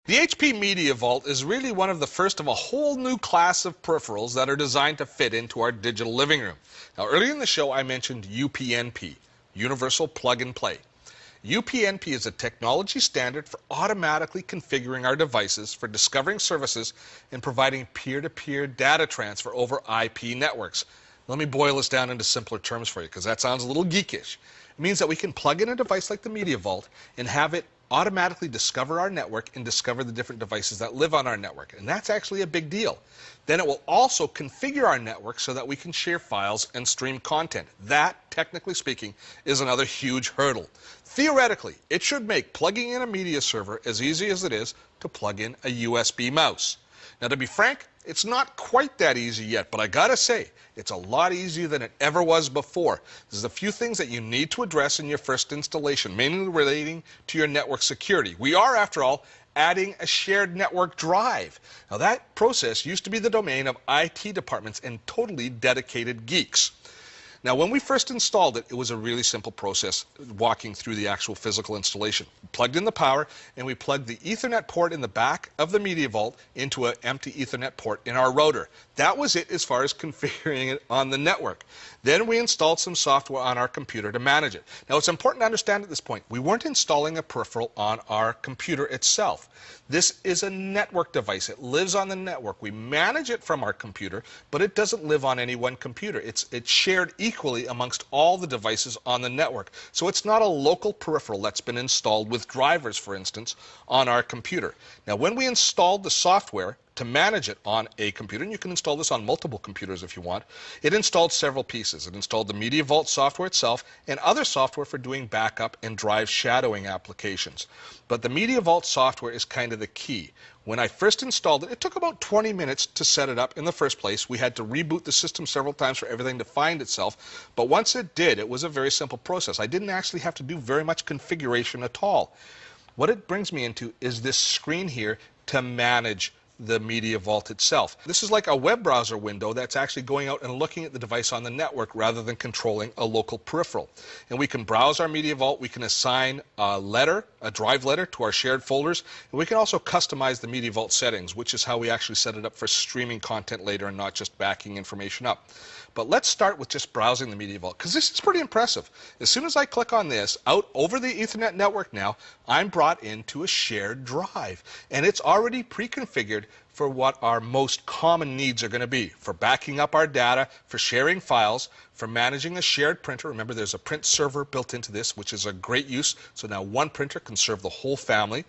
The HP Media Vault is really one of the first of a whole new class of peripherals that are designed to fit into our digital living room. Now, earlier in the show, I mentioned UPnP, Universal Plug and Play. UPnP is a technology standard for automatically configuring our devices for discovering services and providing peer-to-peer data transfer over IP networks. Let me boil this down into simpler terms for you, because that sounds a little geekish. It means that we can plug in a device like the Media Vault and have it automatically discover our network and discover the different devices that live on our network. And that's actually a big deal. Then it will also configure our network so that we can share files and stream content. That, technically speaking, is another huge hurdle. Theoretically, it should make plugging in a media server as easy as it is to plug in a USB mouse. Now, to be frank, it's not quite that easy yet, but I gotta say, it's a lot easier than it ever was before. There's a few things that you need to address in your first installation, mainly relating to your network security. We are, after all, adding a shared network drive. Now, that process used to be the domain of IT departments and totally dedicated geeks. Now, when we first installed it, it was a really simple process walking through the actual physical installation. We plugged in the power, and we plugged the Ethernet port in the back of the Media Vault into an empty Ethernet port in our router. That was it as far as configuring it on the network. Then we installed some software on our computer to manage it. Now, it's important to understand at this point, we weren't installing a peripheral on our computer itself. This is a network device. It lives on the network. We manage it from our computer, but it doesn't live on any one computer. It's shared equally amongst all the devices on the network. So it's not a local peripheral that's been installed with drivers, for instance, on our computer. Now, when we installed the software to manage it on a computer, and you can install this on multiple computers if you want, it installed several pieces. It installed the Media Vault software itself and other software for doing backup and drive shadowing applications. But the Media Vault software is kind of the key. When I first installed it, it took about 20 minutes to set it up in the first place. We had to reboot the system several times for everything to find itself. But once it did, it was a very simple process. I didn't actually have to do very much configuration at all. What it brings me into is this screen here to manage the Media Vault itself. This is like a web browser window that's actually going out and looking at the device on the network rather than controlling a local peripheral. And we can browse our Media Vault, we can assign a drive letter to our shared folders, and we can also customize the Media Vault settings, which is how we actually set it up for streaming content later and not just backing information up. But let's start with just browsing the Media Vault, because this is pretty impressive. As soon as I click on this, out over the Ethernet network now, I'm brought into a shared drive. And it's already pre-configured for what our most common needs are going to be, for backing up our data, for sharing files, for managing a shared printer. Remember, there's a print server built into this, which is a great use. So now one printer can serve the whole family.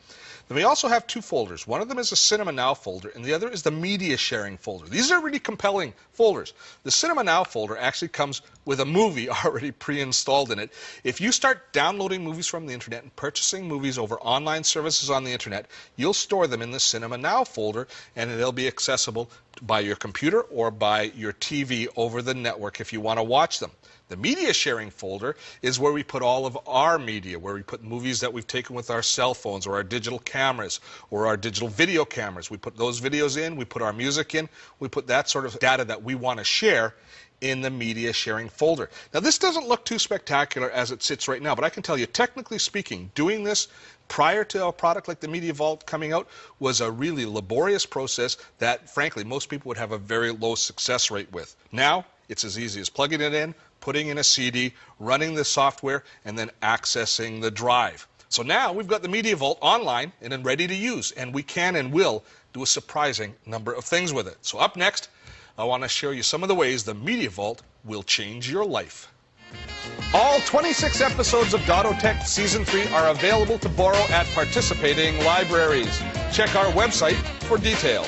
Then we also have two folders. One of them is a Cinema Now folder, and the other is the media sharing folder. These are really compelling folders. The Cinema Now folder actually comes with a movie already pre-installed in it. If you start downloading movies from the internet and purchasing movies over online services on the internet, you'll store them in the Cinema Now folder, and they'll be accessible by your computer or by your TV over the network if you want to watch them. The media sharing folder is where we put all of our media, where we put movies that we've taken with our cell phones or our digital cameras or our digital video cameras. We put those videos in, we put our music in, we put that sort of data that we want to share in the media sharing folder. Now, this doesn't look too spectacular as it sits right now, but I can tell you, technically speaking, doing this prior to a product like the Media Vault coming out was a really laborious process that, frankly, most people would have a very low success rate with. Now, it's as easy as plugging it in, putting in a CD, running the software, and then accessing the drive. So now we've got the Media Vault online and then ready to use, and we can and will do a surprising number of things with it. So up next, I want to show you some of the ways the Media Vault will change your life. All 26 episodes of Dotto Tech Season 3 are available to borrow at participating libraries. Check our website for details.